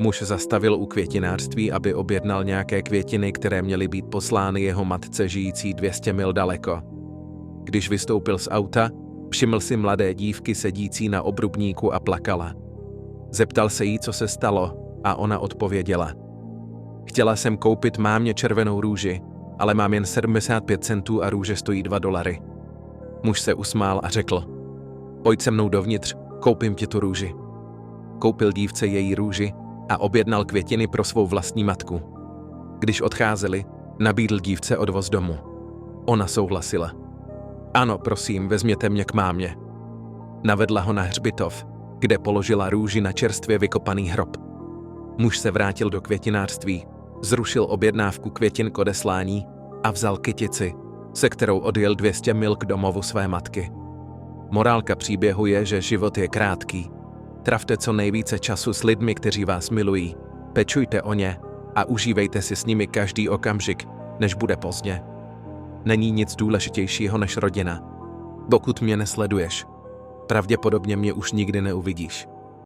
Muž zastavil u květinářství, aby objednal nějaké květiny, které měly být poslány jeho matce žijící 200 mil daleko. Když vystoupil z auta, všiml si mladé dívky sedící na obrubníku a plakala. Zeptal se jí, co se stalo, a ona odpověděla: Chtěla jsem koupit mámě červenou růži, ale mám jen 75 centů a růže stojí $2. Muž se usmál a řekl: Pojď se mnou dovnitř, koupím ti tu růži. Koupil dívce její růži a objednal květiny pro svou vlastní matku. Když odcházeli, nabídl dívce odvoz domů. Ona souhlasila. Ano, prosím, vezměte mě k mámě. Navedla ho na hřbitov, kde položila růži na čerstvě vykopaný hrob. Muž se vrátil do květinářství, zrušil objednávku květin k odeslání a vzal kytici, se kterou odjel 200 mil k domovu své matky. Morálka příběhu je, že život je krátký. Trávte co nejvíce času s lidmi, kteří vás milují, pečujte o ně a užívejte si s nimi každý okamžik, než bude pozdě. Není nic důležitějšího než rodina. Pokud mě nesleduješ, pravděpodobně mě už nikdy neuvidíš.